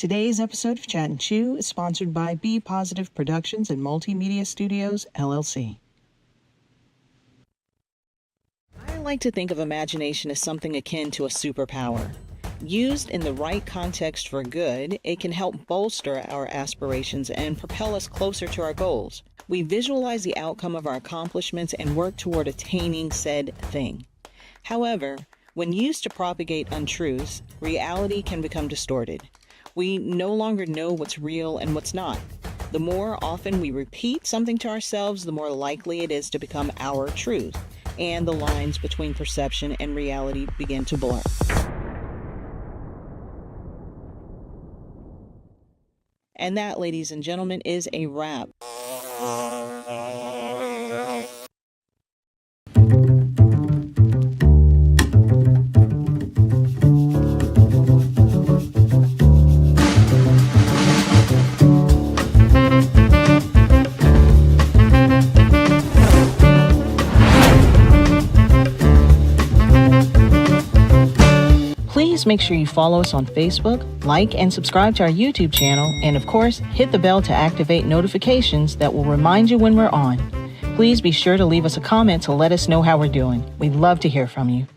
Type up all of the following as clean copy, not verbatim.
Today's episode of Chat and Chew is sponsored by Be Positive Productions and Multimedia Studios, LLC. I like to think of imagination as something akin to a superpower. Used in the right context for good, it can help bolster our aspirations and propel us closer to our goals. We visualize the outcome of our accomplishments and work toward attaining said thing. However, when used to propagate untruths, reality can become distorted. We no longer know what's real and what's not. The more often we repeat something to ourselves, the more likely it is to become our truth, and the lines between perception and reality begin to blur. And that, ladies and gentlemen, is a wrap. Please make sure you follow us on Facebook, like and subscribe to our YouTube channel, and of course, hit the bell to activate notifications that will remind you when we're on. Please be sure to leave us a comment to let us know how we're doing. We'd love to hear from you.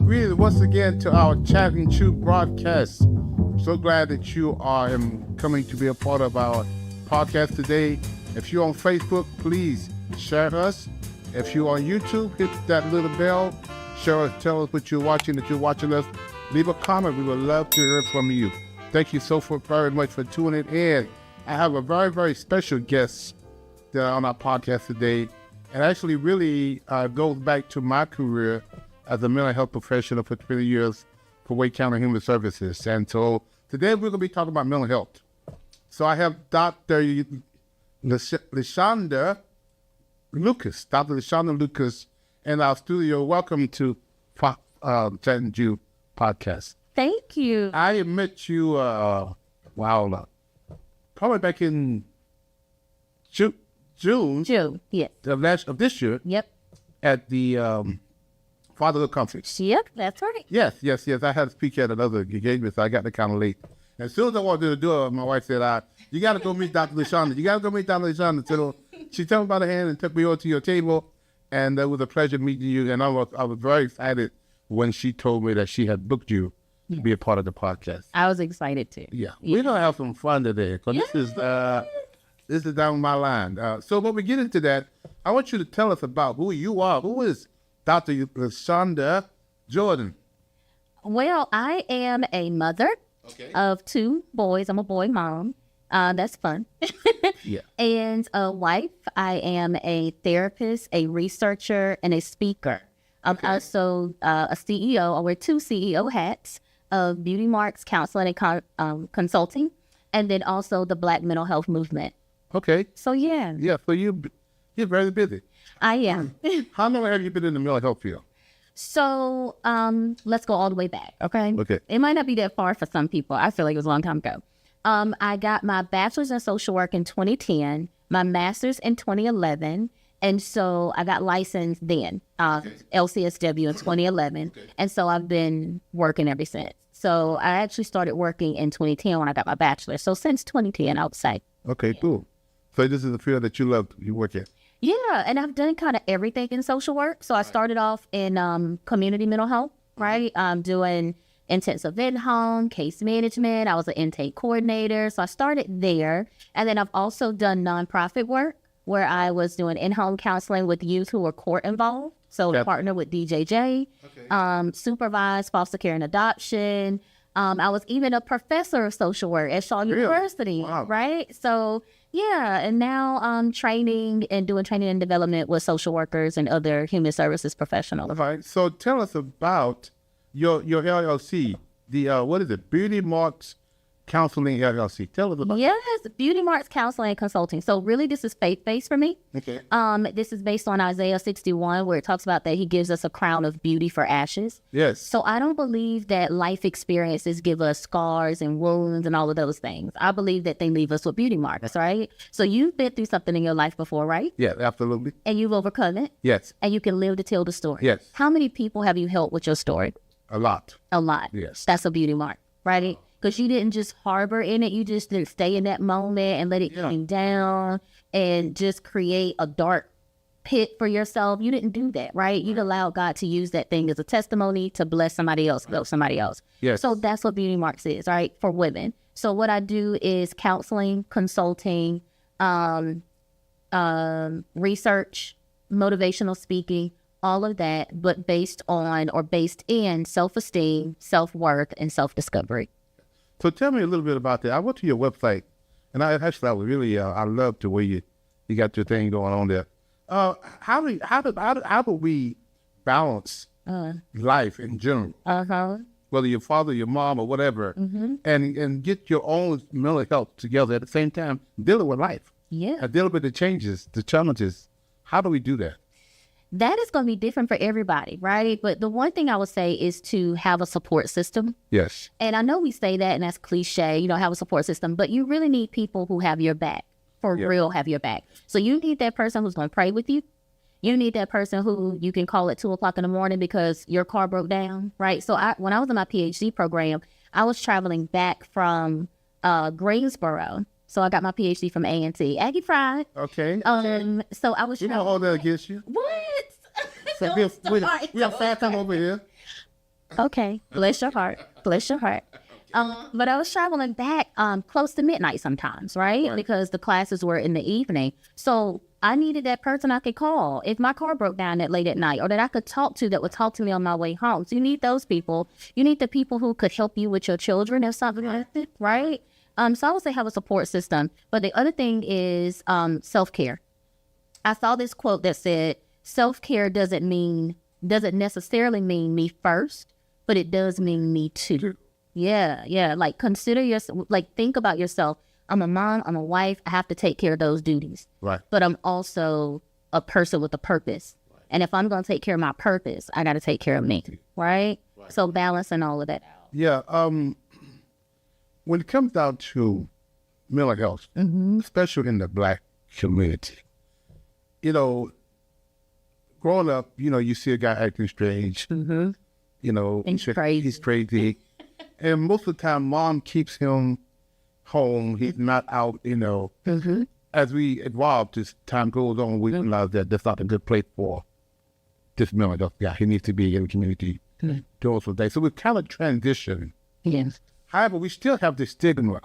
Greetings once again to our Chat and Chew broadcast. So glad that you are coming to be a part of our podcast today. If you're on Facebook, please share us. If you're on YouTube, hit that little bell. Share us, tell us what you're watching, that you're watching us. Leave a comment. We would love to hear from you. Thank you very much for tuning in. I have a very, very special guest on our podcast today. And actually really goes back to my career as a mental health professional for 20 years for Wake County Human Services. And so today we're going to be talking about mental health. So I have Dr. LaShaunda Lucas, Dr. LaShaunda Lucas in our studio. Welcome to Chat and Chew podcast. Thank you. I met you, probably back in June. June, yes. Of this year. Yep. At the Fatherhood Conference. Yep, that's right. Yes. I had to speak at another engagement, so I got there kind of late. As soon as I wanted to do it, my wife said, you got to go meet Dr. LaShaunda. You got to go meet Dr. LaShaunda. So she took me by the hand and took me over to your table, and it was a pleasure meeting you. And I was very excited when she told me that she had booked you to be a part of the podcast. I was excited too. Yeah. We're going to have some fun today, because this is down my line. So when we get into that, I want you to tell us about who you are. Who is Dr. LaShaunda Jordan? Well, I am a mother of two boys. I'm a boy mom. That's fun. Yeah. And a wife. I am a therapist, a researcher, and a speaker. I'm also a CEO. I wear two CEO hats of Beauty Marks Counseling and Consulting, and then also the Black Mental Health Movement. Okay. So yeah. Yeah, so you're very busy. I am. How long have you been in the mental health field? So let's go all the way back, okay? Okay. It might not be that far for some people. I feel like it was a long time ago. I got my bachelor's in social work in 2010, my master's in 2011, and so I got licensed then, LCSW in 2011, and so I've been working ever since. So I actually started working in 2010 when I got my bachelor's. So since 2010, I would say. Okay, cool. So this is the field that you love, you work in. Yeah, and I've done kind of everything in social work. So I started off in community mental health, right? Doing intensive in-home, case management. I was an intake coordinator. So I started there. And then I've also done nonprofit work where I was doing in-home counseling with youth who were court involved. So to partner with DJJ, supervised foster care and adoption. I was even a professor of social work at Shaw University, right? So yeah, and now I'm training and doing training and development with social workers and other human services professionals. All right. So tell us about your LLC, the what is it? Beauty Marks Counseling LLC. Tell us about Yes, Beauty Marks Counseling and Consulting. So really, this is faith-based for me. Okay. This is based on Isaiah 61, where it talks about that he gives us a crown of beauty for ashes. Yes. So I don't believe that life experiences give us scars and wounds and all of those things. I believe that they leave us with beauty marks, right? So you've been through something in your life before, right? Yeah, absolutely. And you've overcome it. Yes. And you can live to tell the story. Yes. How many people have you helped with your story? A lot. A lot. Yes. That's a beauty mark, right? Because you didn't just harbor in it. You just didn't stay in that moment and let it Yeah. come down and just create a dark pit for yourself. You didn't do that, right? You allowed God to use that thing as a testimony to bless somebody else, help somebody else. Yes. So that's what Beauty Marks is, right? For women. So what I do is counseling, consulting, research, motivational speaking, all of that, but based on or based in self-esteem, self-worth, and self-discovery. So tell me a little bit about that. I went to your website, and I was really I love the way you got your thing going on there. How do we balance life in general, whether your father, your mom, or whatever, and get your own mental health together at the same time, dealing with life, Yeah. and dealing with the changes, the challenges? How do we do that? That is going to be different for everybody, right? But the one thing I would say is to have a support system. Yes. And I know we say that and that's cliche, have a support system, but you really need people who have your back, for real have your back. So you need that person who's going to pray with you. You need that person who you can call at 2:00 in the morning because your car broke down, right? So when I was in my PhD program, I was traveling back from Greensboro. So I got my PhD from A&T, Aggie Fried. Okay. So I was You don't hold that against you. What? So we have fat time over here. Okay, bless your heart. Bless your heart. But I was traveling back close to midnight sometimes, right? Because the classes were in the evening. So I needed that person I could call if my car broke down that late at night, or that I could talk to that would talk to me on my way home. So you need those people. You need the people who could help you with your children if something happened, right? So I would say have a support system. But the other thing is self-care. I saw this quote that said, self-care doesn't necessarily mean me first, but it does mean me too. Yeah. Like consider yourself, like think about yourself. I'm a mom, I'm a wife, I have to take care of those duties. Right. But I'm also a person with a purpose. And if I'm going to take care of my purpose, I got to take care of me. Right? So balancing all of that out. Yeah. When it comes down to mental health, especially in the Black community, growing up, you see a guy acting strange. He's crazy. He's crazy. And most of the time, mom keeps him home. He's not out, As we evolve, as time goes on, we realize that that's not a good place for this mental health guy. He needs to be in the community doing some things. So we've kind of transitioned. Yes. However, we still have the stigma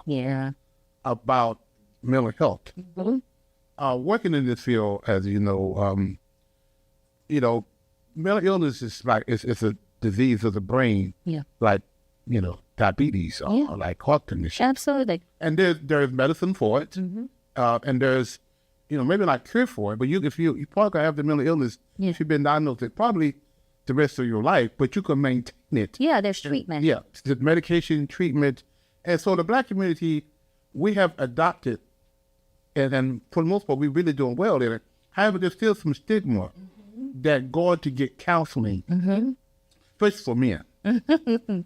about mental health. Working in this field, as you know, mental illness is like it's a disease of the brain, like diabetes or like heart condition. Absolutely. And there's medicine for it, and there's maybe not cure for it, but if you probably gonna have the mental illness if you've been diagnosed with probably the rest of your life, but you can maintain it. Yeah, there's treatment. Yeah, the medication, treatment. And so the Black community, we have adopted, and for the most part, we're really doing well in it. However, there's still some stigma that going to get counseling, especially for men,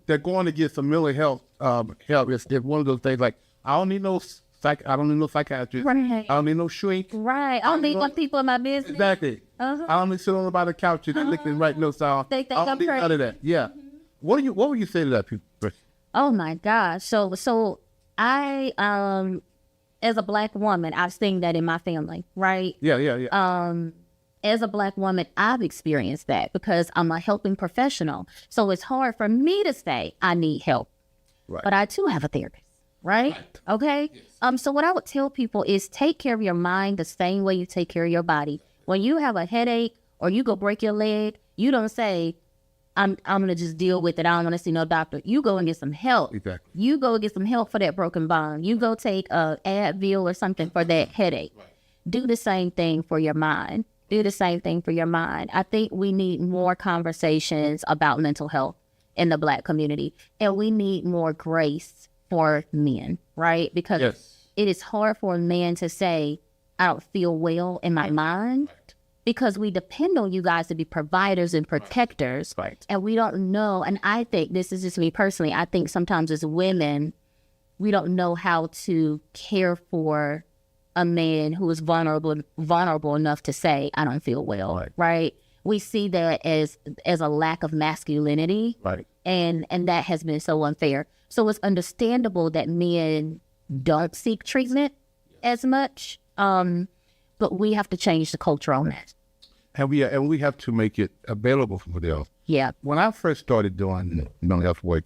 they're going to get some mental health help. It's one of those things like, I don't need no psychiatrist. Right. I don't need no shrink. Right. I don't need one people in my business. Exactly. I don't need to sit on the couch and lick and write notes down. They think I don't I'm need none of that. Yeah. What would you say to that people? Oh my gosh. So I as a Black woman, I've seen that in my family, right? Yeah. As a Black woman, I've experienced that because I'm a helping professional. So it's hard for me to say I need help. Right. But I too have a therapist, right? Okay. Yes. So what I would tell people is take care of your mind the same way you take care of your body. When you have a headache or you go break your leg, you don't say, I'm gonna just deal with it. I don't want to see no doctor. You go and get some help. Exactly. You go get some help for that broken bone. You go take a Advil or something for that headache. Right. Do the same thing for your mind. Do the same thing for your mind. I think we need more conversations about mental health in the Black community, and we need more grace for men, right? Because Yes. it is hard for a man to say, I don't feel well in my mind, because we depend on you guys to be providers and protectors. Right. And we don't know. And I think, this is just me personally, I think sometimes as women, we don't know how to care for a man who is vulnerable enough to say, I don't feel well, right? We see that as a lack of masculinity. Right. And that has been so unfair. So it's understandable that men don't seek treatment as much. But we have to change the culture on that. And we have to make it available for them. Yeah. When I first started doing mental health work,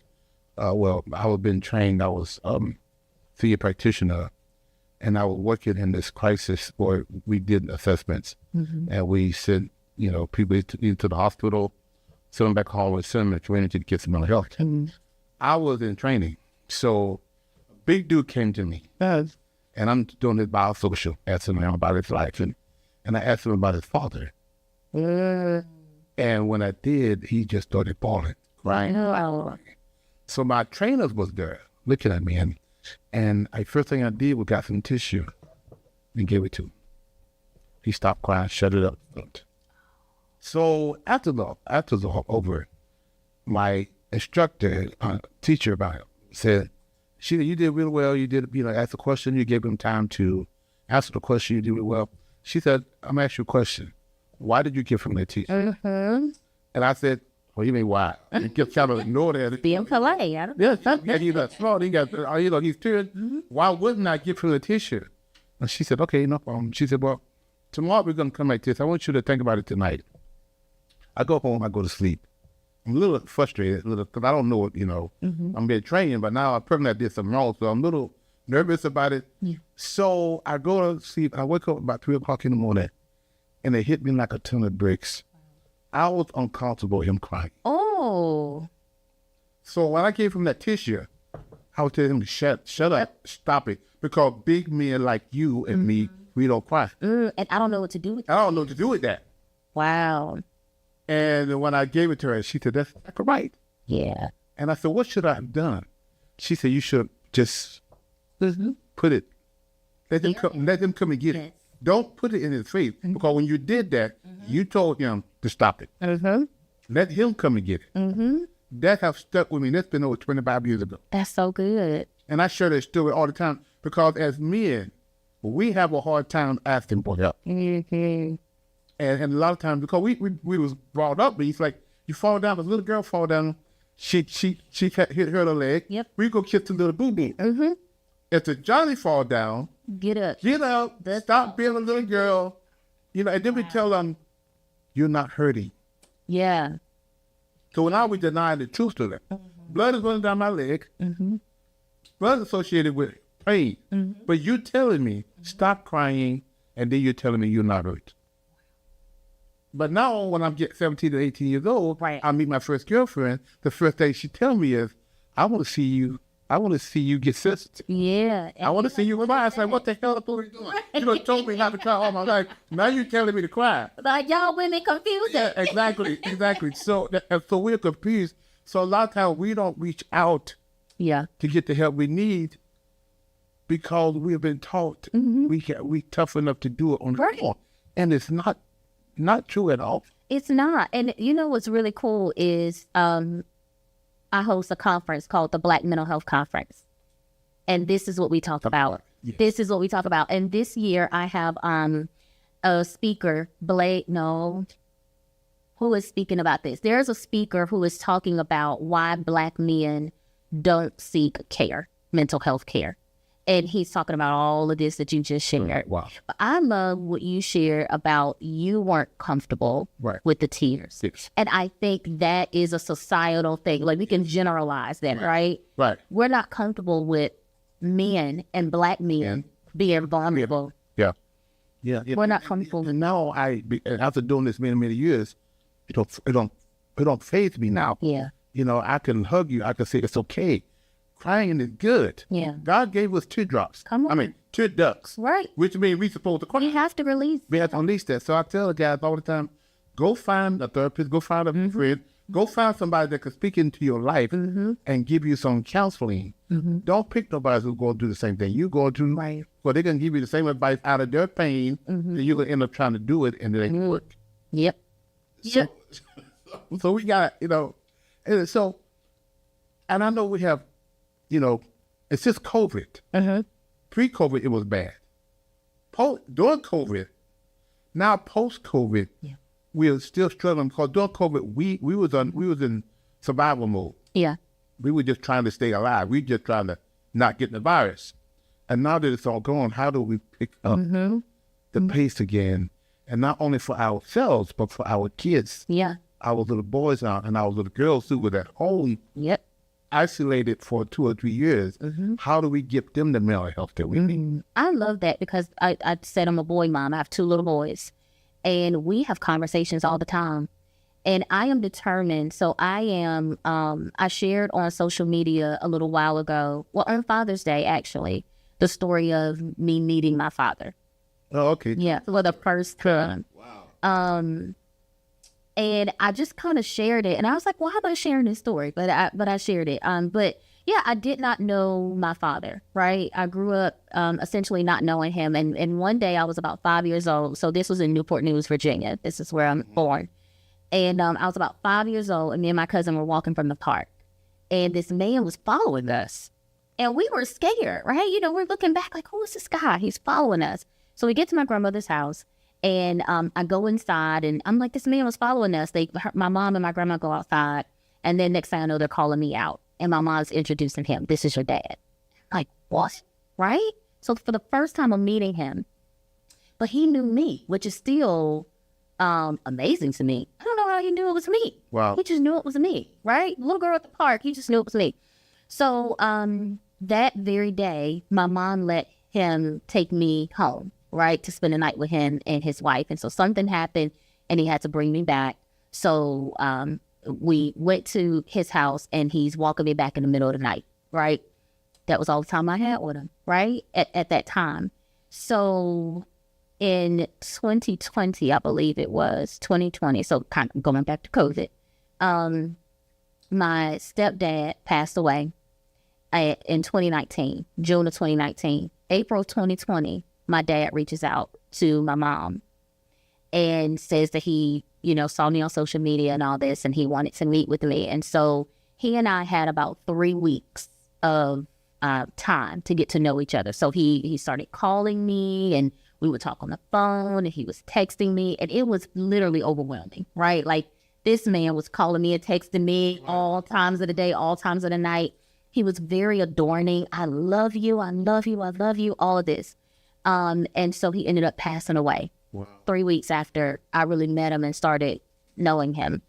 I was been trained. I was senior practitioner, and I was working in this crisis where we did assessments, and we sent people into the hospital, send them back home, and send them to the community to get some mental health. I was in training, so a big dude came to me, and I'm doing his biosocial, asking him about his life, and I asked him about his father. And when I did, he just started bawling, crying. So my trainers was there looking at me, and the first thing I did was got some tissue and gave it to him. He stopped crying, shut it up. So after the over, my instructor, teacher about him, said, Sheila, you did really well. You did, ask a question. You gave him time to answer the question. You did really well. She said, I'm going to ask you a question. Why did you give him that teacher? And I said, well, you mean why? He kept kind of ignoring it. Being polite. Yes, he's not smart. He got, he's serious. Why wouldn't I give him the teacher? And she said, okay, no problem. She said, well, tomorrow we're going to come like this. I want you to think about it tonight. I go home, I go to sleep. I'm a little frustrated, because I don't know what, I'm being trained, but now I'm probably I did something wrong, so I'm a little nervous about it. Yeah. So I go to sleep. I wake up about 3 o'clock in the morning, and it hit me like a ton of bricks. I was uncomfortable with him crying. Oh. So when I gave him that tissue, I would tell him to shut up, stop it, because big men like you and me, we don't cry. And I don't know what to do with that. I don't know what to do with that. Wow. And when I gave it to her, she said, that's right. Yeah. And I said, what should I have done? She said, you should just put it, let them come and get it. Don't put it in his face, because when you did that, you told him to stop it. Let him come and get it. That has stuck with me. That's been over 25 years ago. That's so good. And I share that story all the time, because as men, we have a hard time asking for help. And a lot of times, because we was brought up, but it's like, you fall down, the little girl fall down, she hit her leg. Yep. We go kiss the little boo-boo. If the Johnny fall down, get up, stop being a little girl, and then we tell them, you're not hurting. Yeah. So now we deny the truth to them. Blood is running down my leg. Blood is associated with pain. But you telling me, stop crying, and then you're telling me you're not hurt. But now when I'm 17 to 18 years old, I meet my first girlfriend, the first thing she tell me is, I want to see you get sensitive. Yeah. I want to see you cry. I said, what the hell are you doing? You told me how to cry all my life. Now you're telling me to cry. Like, y'all women confused. Yeah, exactly. So we're confused. So a lot of times we don't reach out to get the help we need, because we have been taught we tough enough to do it on our own. And it's not true at all. It's not. And what's really cool is I host a conference called the Black Mental Health Conference. And this is what we talk about. Yes. This is what we talk about. And this year I have a speaker, who is speaking about this. There's a speaker who is talking about why Black men don't seek care, mental health care. And he's talking about all of this that you just shared. Wow. But I love what you shared about you weren't comfortable with the tears. Yes. And I think that is a societal thing. Like, we can generalize that, right? Right. We're not comfortable with men and Black men being vulnerable. Yeah. We're not comfortable. And now after doing this many years, it don't faze me now. Yeah. I can hug you. I can say it's okay. Crying is good. Yeah. God gave us teardrops. Come on. Tear ducts. Right. Which means we supposed to cry. We have to release. We have to release that. So I tell the guys all the time, go find a therapist, go find a friend, Go find somebody that can speak into your life and give you some counseling. Don't pick nobody who's going to do the same thing you go to. Right. Well, they're going to give you the same advice out of their pain, and you're going to end up trying to do it, and it ain't work. Yep. So we got, and so, and I know we have, it's just COVID. Pre-COVID, it was bad. During COVID, now post-COVID, we are still struggling because during COVID, we was in survival mode. Yeah. We were just trying to stay alive. We just trying to not get the virus. And now that it's all gone, how do we pick up the pace again? And not only for ourselves, but for our kids. Yeah. Our little boys out and our little girls who were at home, isolated for 2 or 3 years. How do we get them the mental health that we need? I love that because I said I'm a boy mom. I have 2 little boys. And we have conversations all the time. And I am determined. So I shared on social media a little while ago, well, on Father's Day, actually, the story of me meeting my father. Oh, okay. Yeah, for the first time. Wow. And I just kind of shared it. And I was like, why am I sharing this story? But I shared it. But yeah, I did not know my father, right? I grew up essentially not knowing him. And one day I was about 5 years old. So this was in Newport News, Virginia. This is where I'm born. And I was about 5 years old, and me and my cousin were walking from the park. And this man was following us. And we were scared, right? We're looking back like, who is this guy? He's following us. So we get to my grandmother's house, and I go inside, and I'm like, this man was following us. My mom and my grandma go outside, and then next thing I know, they're calling me out. And my mom's introducing him. This is your dad. I'm like, what? Right? So for the first time, I'm meeting him. But he knew me, which is still amazing to me. I don't know how he knew it was me. Wow. He just knew it was me, right? Little girl at the park, he just knew it was me. So that very day, my mom let him take me home, right, to spend the night with him and his wife. And so something happened, and he had to bring me back. So we went to his house, and he's walking me back in the middle of the night, right? That was all the time I had with him, right, at that time. So in 2020, I believe it was 2020, so kind of going back to COVID, my stepdad passed away in 2019, June of 2019. April 2020, my dad reaches out to my mom and says that he, saw me on social media and all this, and he wanted to meet with me. And so he and I had about 3 weeks of time to get to know each other. So he started calling me, and we would talk on the phone, and he was texting me, and it was literally overwhelming, right? Like, this man was calling me and texting me all times of the day, all times of the night. He was very adorning. I love you. I love you. I love you. All of this. And so he ended up passing away. Wow. 3 weeks after I really met him and started knowing him.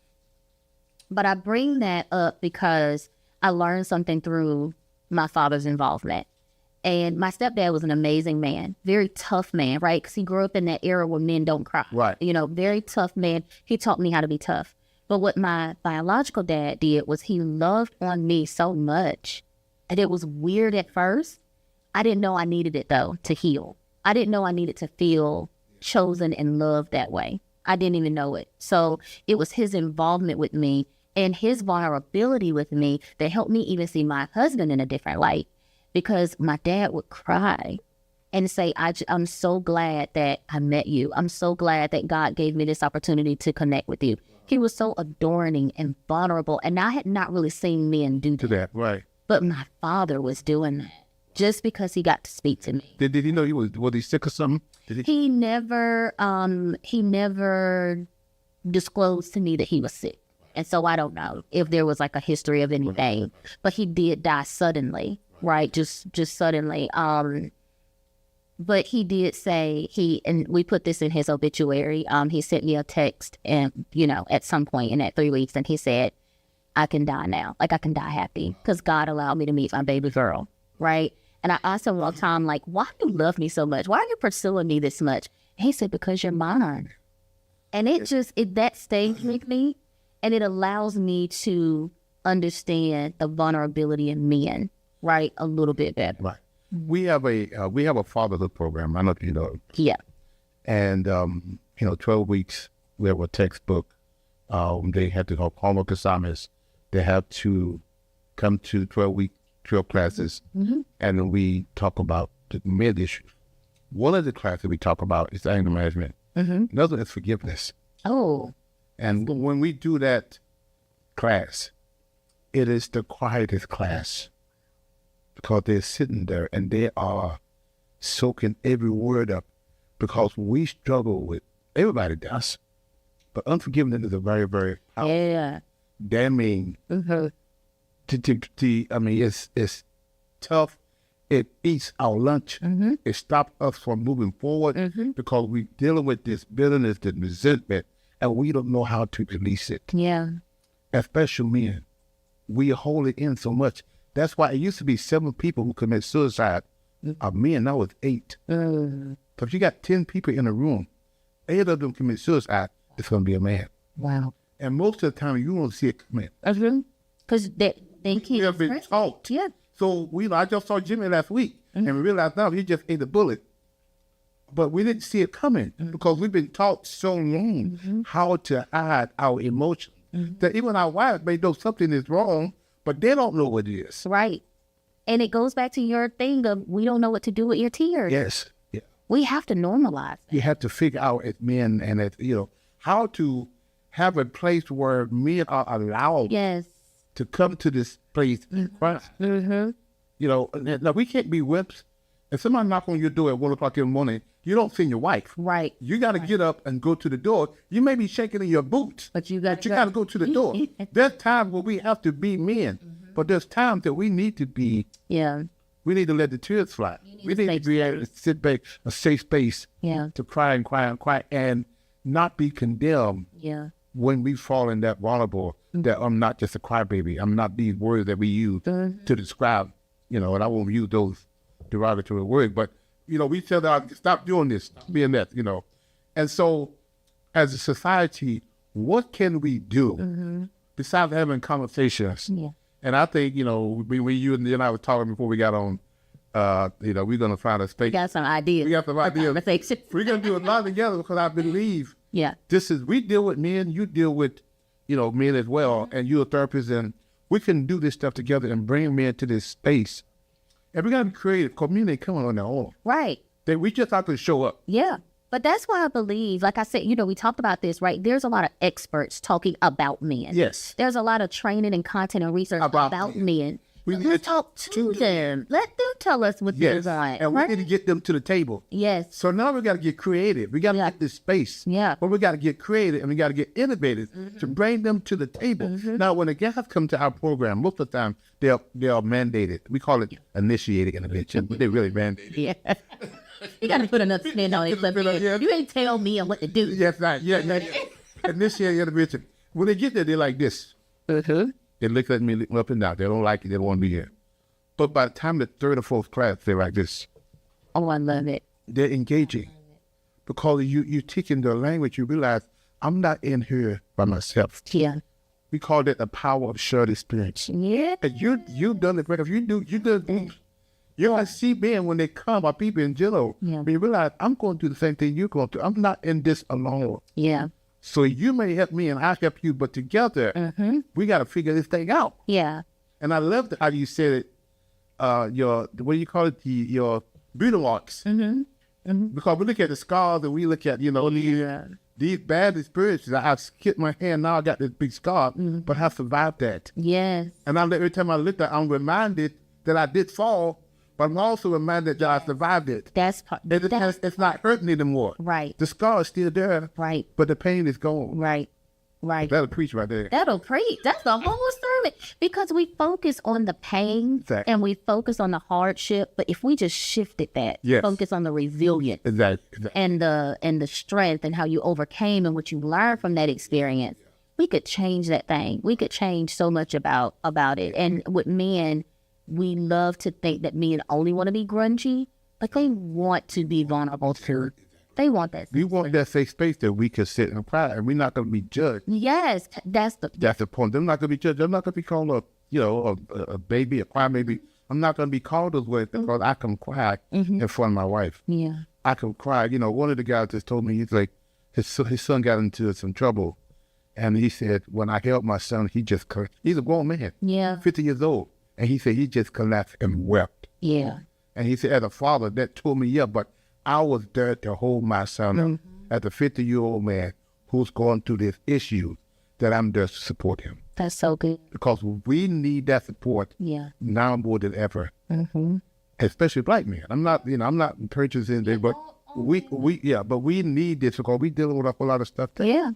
But I bring that up because I learned something through my father's involvement. And my stepdad was an amazing man, very tough man, right? Because he grew up in that era where men don't cry. Right. Very tough man. He taught me how to be tough. But what my biological dad did was he loved on me so much. And it was weird at first. I didn't know I needed it, though, to heal. I didn't know I needed to feel chosen and loved that way. I didn't even know it. So it was his involvement with me and his vulnerability with me that helped me even see my husband in a different light. Because my dad would cry and say, I'm so glad that I met you. I'm so glad that God gave me this opportunity to connect with you. He was so adoring and vulnerable. And I had not really seen men do that. Right. But my father was doing that just because he got to speak to me. Did he know was he sick or something? He never disclosed to me that he was sick. And so I don't know if there was like a history of anything, but he did die suddenly. Right, just suddenly. But he did say and we put this in his obituary. He sent me a text, and at some point in that 3 weeks, and he said, "I can die now. Like, I can die happy because God allowed me to meet my baby girl." Right, and I asked him one time, like, "Why do you love me so much? Why are you pursuing me this much?" And he said, "Because you're mine." And that stayed with me, and it allows me to understand the vulnerability in men. Right, a little bit better. Right. We have a fatherhood program. I don't know if you know. Yeah. And 12 weeks. We have a textbook. They have to have homework assignments. They have to come to 12 classes, and then we talk about the mid issues. One of the classes we talk about is anger management. Another is forgiveness. Oh. And when we do that class, it is the quietest class because they're sitting there and they are soaking every word up because we struggle with, everybody does, but unforgiveness is a very, very damning. It's tough. It eats our lunch. It stops us from moving forward because we're dealing with this bitterness, this resentment, and we don't know how to release it. Yeah. Especially men. We hold it in so much. That's why it used to be 7 people who commit suicide. Men, now it's 8. So if you got 10 people in a room, 8 of them commit suicide, it's going to be a man. Wow. And most of the time, you won't see it come in. Because they can't. We have been taught. Yeah. So I just saw Jimmy last week, and we realized now he just ate a bullet. But we didn't see it coming because we've been taught so long how to hide our emotions that even our wives may know something is wrong, but they don't know what it is. Right. And it goes back to your thing of we don't know what to do with your tears. Yes. Yeah. We have to normalize that. You have to figure out as men and as, how to have a place where men are allowed to come to this place and cry. Now we can't be whips. If somebody knock on your door at 1 o'clock in the morning, you don't see your wife. Right. You got to get up and go to the door. You may be shaking in your boots, but you got to go to the door. There's times where we have to be men, but there's times that we need to be. Yeah. We need to let the tears fly. We need to be able to sit back, a safe space to cry and not be condemned when we fall in that vulnerable, that I'm not just a crybaby. I'm not these words that we use to describe, and I won't use those derogatory words, but, we tell them, stop doing this, stop being that, And so, as a society, what can we do besides having conversations? Yeah. And I think, when you and I were talking before we got on, we're going to find a space. We got some ideas. We got some ideas. We're going to do a lot together because I believe we deal with men, you deal with, men as well, and you're a therapist, and we can do this stuff together and bring men to this space. And we got to create a community coming on their own. Right. That we just have to show up. Yeah. But that's why I believe, like I said, we talked about this, right? There's a lot of experts talking about men. Yes. There's a lot of training and content and research about men. We need to talk to them. Let them tell us what they're like. And we need to get them to the table. Yes. So now we got to get creative. We got to get this space. Yeah. But we got to get creative and we got to get innovative to bring them to the table. Now, when the guests come to our program, most of the time they are mandated. We call it initiated intervention, but they're really mandated. Yeah. You got to put another spin on it. You ain't tell me what to do. Yes, right. Yeah. Initiated intervention. When they get there, they're like this. They look at me up and down. They don't like it. They don't want to be here. But by the time the 3rd or 4th class, they're like this. Oh, I love it. They're engaging. Because you teaching their language, you realize I'm not in here by myself. Yeah. We call that the power of shared experience. Yeah. And you've done it. If you do. I see men when they come, or people in general, we realize I'm going to do the same thing you're going to. I'm not in this alone. Yeah. So you may help me and I help you, but together, we got to figure this thing out. Yeah. And I love how you said it, what do you call it? Your beauty marks. Because we look at the scars and we look at, these bad experiences. I skipped my hand, now I got this big scar, but I survived that. Yes. And every time I look at it, I'm reminded that I did fall, but I'm also reminded that I survived it. It's not hurting anymore. Right. The scar is still there. Right. But the pain is gone. Right. Right. That'll preach right there. That'll preach. That's the whole sermon. Because we focus on the pain and we focus on the hardship. But if we just shifted that, focus on the resilience and the strength and how you overcame and what you learned from that experience, we could change that thing. We could change so much about it. And with men, we love to think that men only want to be grungy, but they want to be vulnerable too. They want that. We want that safe space that we can sit and cry, and we're not going to be judged. Yes, that's the point. They're not going to be judged. They're not going to be called a baby, a cry baby. I'm not going to be called those words because I can cry in front of my wife. Yeah, I can cry. One of the guys just told me, he's like, his son got into some trouble, And he said, when I held my son, he's a grown man, Yeah. 50 years old. And he said he just collapsed and wept. Yeah. And he said, as a father, that tore me up, but I was there to hold my son up as a 50-year-old man who's going through this issue, that I'm there to support him. That's so good. Because we need that support Yeah. now more than ever, Mm-hmm. especially black men. I'm not purchasing anything, but we need this because we dealing with a whole lot of stuff Yeah.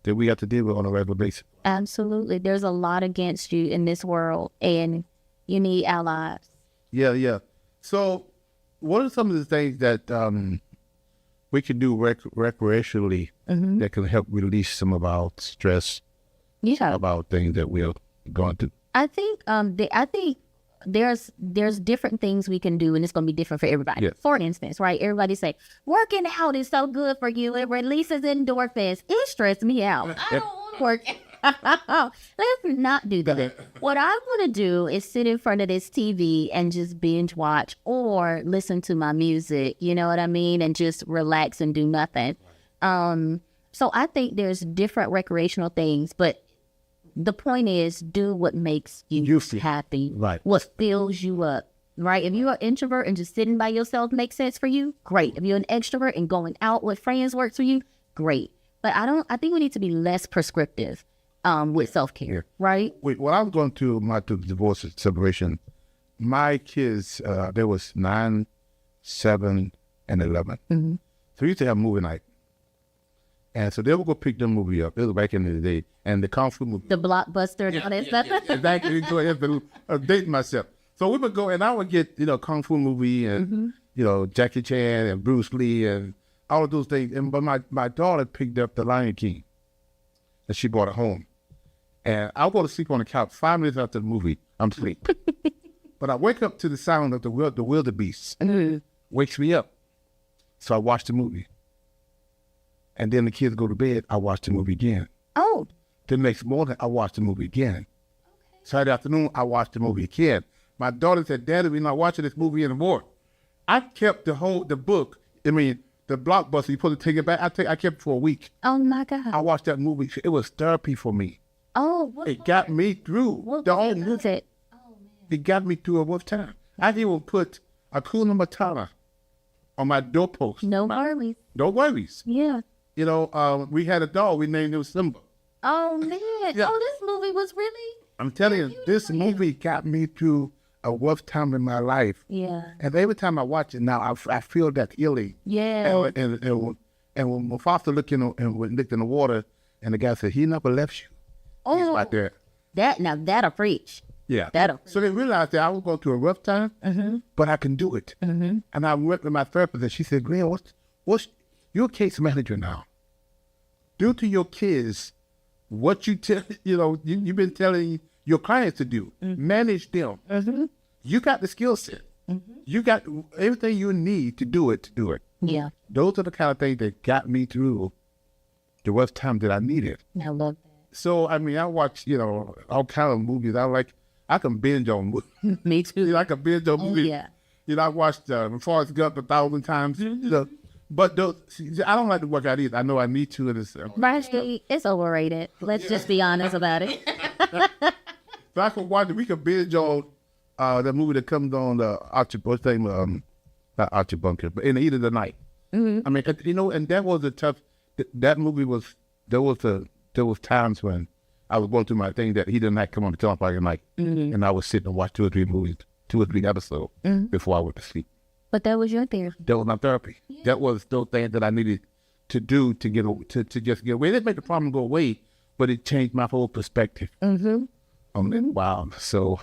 that we have to deal with on a regular basis. Absolutely. There's a lot against you in this world, and you need allies. Yeah. So, what are some of the things that we can do recreationally that can help release some of our stress Yeah. about things that we're going through? I think there's different things we can do, and it's going to be different for everybody. Yes. For instance, right? Everybody say working out is so good for you. It releases endorphins. It stressed me out. I don't want to work. Let's not do that. What I want to do is sit in front of this TV and just binge watch or listen to my music. You know what I mean? And just relax and do nothing. So I think there's different recreational things, but the point is, do what makes you happy. Right. What fills you up. Right? If you're an introvert and just sitting by yourself makes sense for you, great. If you're an extrovert and going out with friends works for you, great. But I think we need to be less prescriptive with self-care, right? When I was going through my divorce and separation, my kids, there was 9, 7, and 11. Mm-hmm. So we used to have movie night. And so they would go pick them movie up. It was back in the day. And the Kung Fu movie. The Blockbuster and all that stuff. Exactly. I'm dating myself. So we would go, and I would get, Kung Fu movie and, Jackie Chan and Bruce Lee and all of those things. But my daughter picked up The Lion King, and she brought it home. And I'll go to sleep on the couch 5 minutes after the movie. I'm asleep. But I wake up to the sound of the wildebeest. Wakes me up. So I watch the movie. And then the kids go to bed, I watch the movie again. Oh. The next morning, I watch the movie again. Okay. Saturday afternoon, I watch the movie again. My daughter said, Daddy, we're not watching this movie anymore. I kept the book, the Blockbuster, you supposed to take it back. I kept it for a week. Oh, my God. I watched that movie. It was therapy for me. Oh. It got me through the whole movie. It got me through a rough time. I even put a Hakuna Matata on my doorpost. No worries. No worries. Yeah. We had a dog. We named him Simba. Oh, man. Yeah. Oh, this movie was really... I'm telling you, this movie got me through a rough time in my life. Yeah. And every time I watch it now, I feel that healing. Yeah. And when Mufasa looked in the water, and the guy said, he never left you. He's right there. That'll preach. Yeah. That'll. So they realized that I was going through a rough time, but I can do it. And I went with my therapist, and she said, Glenn, what's you're a case manager now. Do to your kids what you tell, you've been telling your clients to do. Manage them. You got the skill set. You got everything you need to do it. Yeah. Those are the kind of things that got me through the rough time that I needed. I love that. So, I watch, all kind of movies. I can binge on movies. Me too. I can binge on movies. Yeah. I watched Forrest Gump 1,000 times. But I don't like to work out either. I know I need to. Right, it's overrated. Let's just be honest about it. So I can watch it. We can binge on the movie that comes on not Archie Bunker, but In the Heat of the Night. And that was a tough. That movie was. There was times when I was going through my thing that he didn't come on the telephone at night, and I was sitting and watch 2 or 3 movies, 2 or 3 episodes before I went to sleep. But that was your therapy. That was my therapy. Yeah. That was those things that I needed to do to just get away. It didn't make the problem go away, but it changed my whole perspective. Wow. So.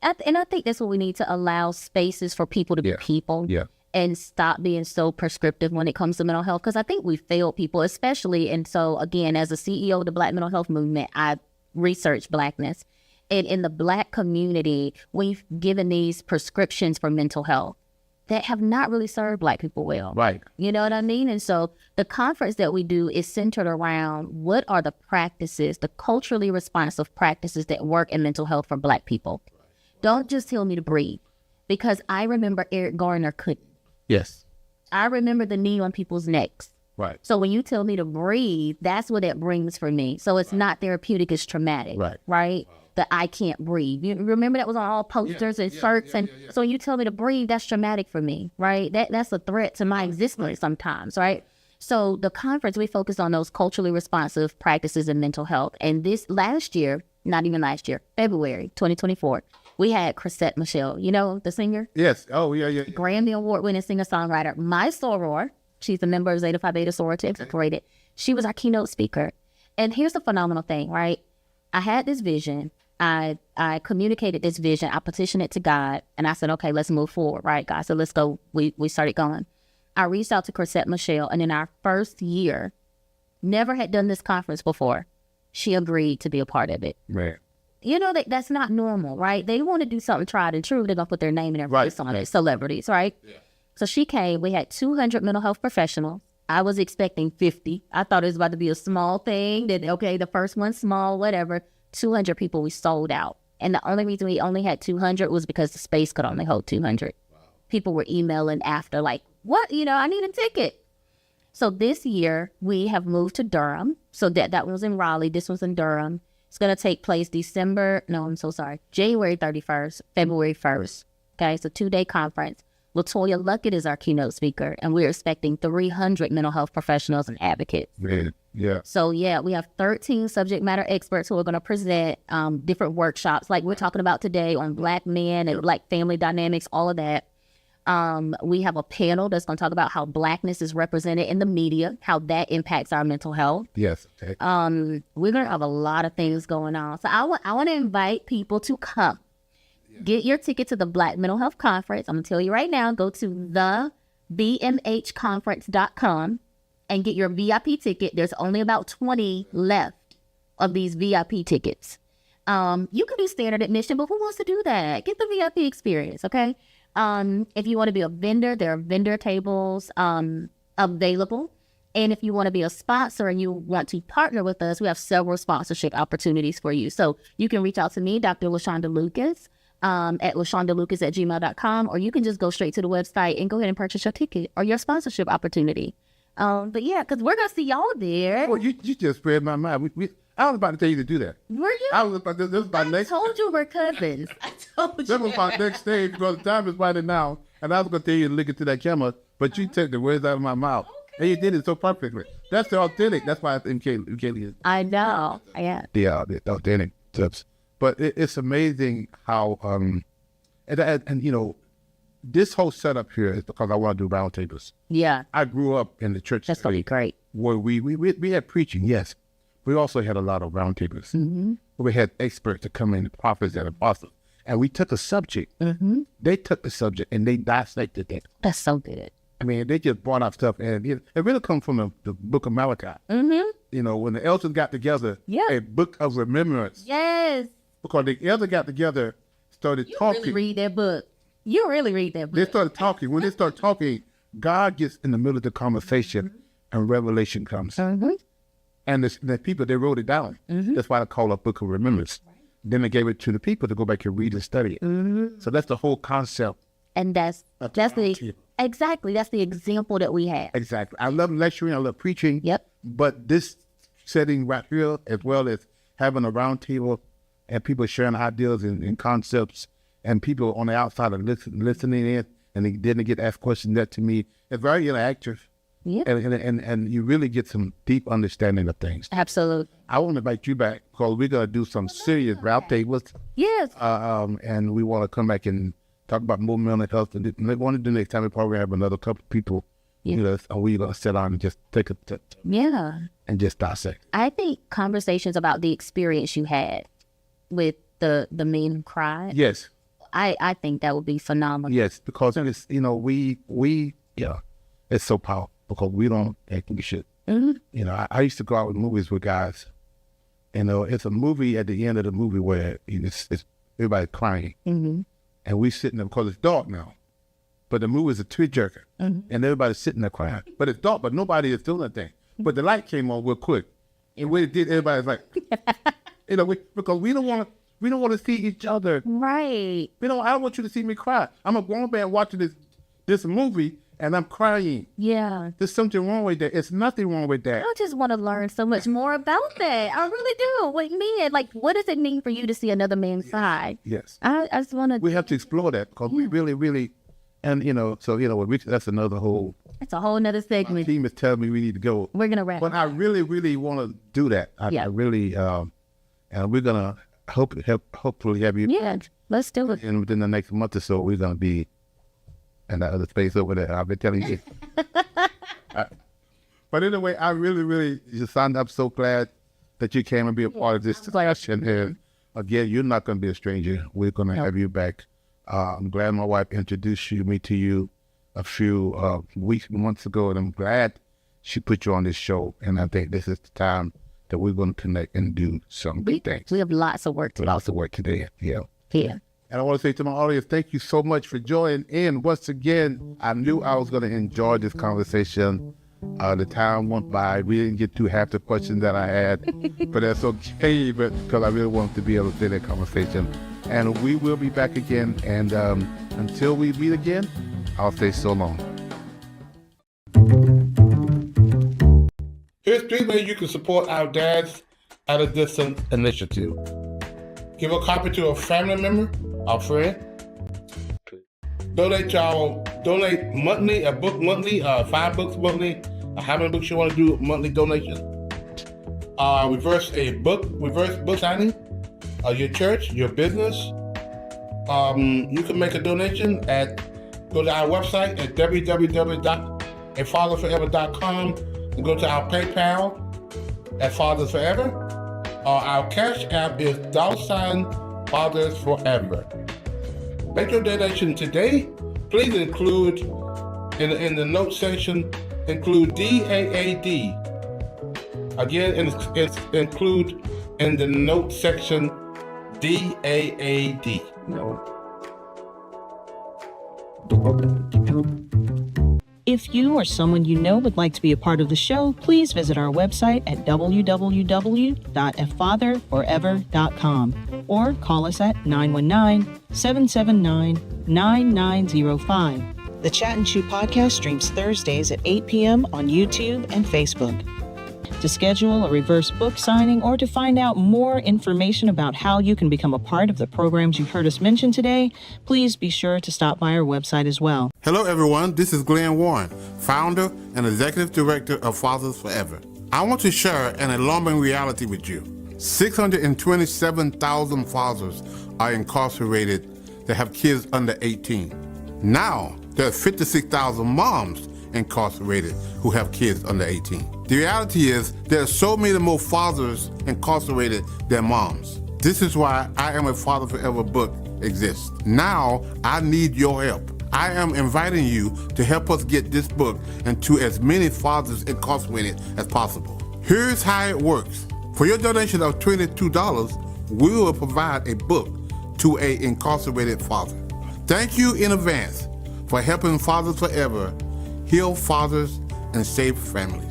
And I think that's what we need to allow spaces for people to be people. Yeah. And stop being so prescriptive when it comes to mental health. Because I think we failed people, especially. And so, again, as a CEO of the Black Mental Health Movement, I research Blackness. And in the Black community, we've given these prescriptions for mental health that have not really served Black people well. Right. You know what I mean? And so the conference that we do is centered around what are the practices, the culturally responsive practices that work in mental health for Black people. Don't just tell me to breathe, because I remember Eric Garner couldn't. Yes. I remember the knee on people's necks. Right. So when you tell me to breathe, that's what it brings for me. So it's not therapeutic, it's traumatic. Right? That I can't breathe. You remember that was on all posters and shirts, and so when you tell me to breathe, that's traumatic for me, right? That's a threat to my existence sometimes, right? So the conference, we focused on those culturally responsive practices in mental health. And this last year, not even last year, February 2024, we had Chrisette Michele, you know, the singer? Yes. Oh, yeah. Grammy Award-winning singer-songwriter. My soror, she's a member of Zeta Phi Beta Sorority Incorporated. She was our keynote speaker. And here's the phenomenal thing, right? I had this vision. I communicated this vision. I petitioned it to God. And I said, okay, let's move forward, right? God said, let's go. We started going. I reached out to Chrisette Michele. And in our first year, never had done this conference before, she agreed to be a part of it. Man. You know, that's not normal, right? They want to do something tried and true. They're going to put their name and their face on it. Celebrities, right? Yeah. So she came. We had 200 mental health professionals. I was expecting 50. I thought it was about to be a small thing. That, okay, the first one small, whatever. 200 people, we sold out. And the only reason we only had 200 was because the space could only hold 200. Wow. People were emailing after like, what? You know, I need a ticket. So this year, we have moved to Durham. So that was in Raleigh. This was in Durham. It's going to take place January 31st, February 1st. Okay, it's a 2-day conference. LaToya Luckett is our keynote speaker, and we're expecting 300 mental health professionals and advocates. Yeah. So, yeah, we have 13 subject matter experts who are going to present different workshops like we're talking about today on Black men and Black family dynamics, all of that. We have a panel that's going to talk about how Blackness is represented in the media, how that impacts our mental health. Yes. Okay. We're going to have a lot of things going on. So I want to invite people to come. Get your ticket to the Black Mental Health Conference. I'm going to tell you right now, go to thebmhconference.com and get your VIP ticket. There's only about 20 left of these VIP tickets. You can do standard admission, but who wants to do that? Get the VIP experience, okay? If you want to be a vendor, there are vendor tables available. And if you want to be a sponsor and you want to partner with us, we have several sponsorship opportunities for you. So you can reach out to me, Dr. LaShaunda Lucas, at LaShaundaLucas@gmail.com, or you can just go straight to the website and go ahead and purchase your ticket or your sponsorship opportunity. But yeah, because we're going to see y'all there. Well, you just spread my mind. I was about to tell you to do that. Were you? I was about this was my next. I told you we're cousins. I told you. That was my next stage because the time is right now, and I was going to tell you to look into that camera, but you took the words out of my mouth. Okay. And you did it so perfectly. That's the authentic. That's why it's MK. I know. Yeah. Yeah, the authentic tips. But it's amazing how, and you know, this whole setup here is because I want to do roundtables. Yeah. I grew up in the church. That's going to be great. Where we had preaching, yes. We also had a lot of roundtables. Mm-hmm. We had experts to come in, prophets and apostles. And we took a subject. Mm-hmm. They took the subject and they dissected it. That's so good. I mean, they just brought out stuff. And it really comes from the book of Malachi. Mm-hmm. You know, when the elders got together, a book of remembrance. Yes. Because the elders got together, started talking. You really read that book. You really read that book. They started talking. When they start talking, God gets in the middle of the conversation and revelation comes. Mm-hmm. And the people, they wrote it down. Mm-hmm. That's why I call it a book of remembrance. Right. Then they gave it to the people to go back and read and study it. Mm-hmm. So that's the whole concept. And that's the example that we have. Exactly. I love lecturing. I love preaching. Yep. But this setting right here, as well as having a round table and people sharing ideas and concepts and people on the outside are listening in and they didn't get asked questions that to me, it's very interactive. Yeah. And you really get some deep understanding of things. Absolutely. I want to invite you back because we're going to do some serious round tables. Yes. And we want to come back and talk about more mental health. And one of the next time we probably have another couple of people. Yeah. You know, and we're going to sit down and just take and just dissect. I think conversations about the experience you had with the men who cried. Yes. I think that would be phenomenal. Yes, because it's, you know, it's so powerful. Because we don't act we should. Mm-hmm. You know, I used to go out with movies with guys. You know, it's a movie at the end of the movie where it's everybody's crying. Mm-hmm. And we sitting there because it's dark now. But the movie is a tearjerker. Mm-hmm. And everybody's sitting there crying. But it's dark, but nobody is doing anything. But the light came on real quick. And when it did, everybody's like, you know, because we don't want to see each other. Right. I don't want you to see me cry. I'm a grown man watching this movie. and I'm crying. Yeah. There's something wrong with that. It's nothing wrong with that. I just want to learn so much more about that. I really do. Like, man, like, what does it mean for you to see another man's side? Yes. I just want to. We have to explore that because we really, and that's another whole. It's a whole nother My segment. team is telling me we need to go. We're gonna wrap. But I really want to do that. I really, and we're gonna hopefully have you. Yeah, let's do it. And within the next month or so, we're gonna be in that other space over there. I've been telling you. But anyway, I really just signed up. So glad that you came and be a part of this discussion. And again, you're not gonna be a stranger. We're gonna have you back. I'm glad my wife introduced me to you a few months ago, and I'm glad she put you on this show. And I think this is the time that we're going to connect and do some big things. We have lots of work to do. Lots of work today. Yeah. Yeah. And I want to say to my audience, thank you so much for joining in. Once again, I knew I was going to enjoy this conversation. The time went by. We didn't get to half the questions that I had, but that's okay, but because I really wanted to be able to say that conversation. And we will be back again. And until we meet again, I'll say so long. Here's 3 ways you can support our Dads at a Distance initiative. Give a copy to a family member, a friend. Donate monthly, a book monthly, 5 books monthly, how many books you want to do monthly donation. Reverse book signing, your church, your business. You can make a donation go to our website at www.afatherforever.com and go to our PayPal at Fathers Forever. Our Cash App is $Fathers Forever. Make your donation today. Please include in the note section, include DAAD. Again, include in the note section DAAD. If you or someone you know would like to be a part of the show, please visit our website at www.afatherforever.com or call us at 919-779-9905. The Chat and Chew podcast streams Thursdays at 8 p.m. on YouTube and Facebook. To schedule a reverse book signing or to find out more information about how you can become a part of the programs you've heard us mention today, please be sure to stop by our website as well. Hello, everyone. This is Glenn Warren, founder and executive director of Fathers Forever. I want to share an alarming reality with you. 627,000 fathers are incarcerated that have kids under 18. Now, there are 56,000 moms incarcerated who have kids under 18. The reality is there are so many more fathers incarcerated than moms. This is why I Am a Father Forever book exists. Now I need your help. I am inviting you to help us get this book into as many fathers incarcerated as possible. Here's how it works. For your donation of $22, we will provide a book to an incarcerated father. Thank you in advance for helping Fathers Forever heal fathers and save families.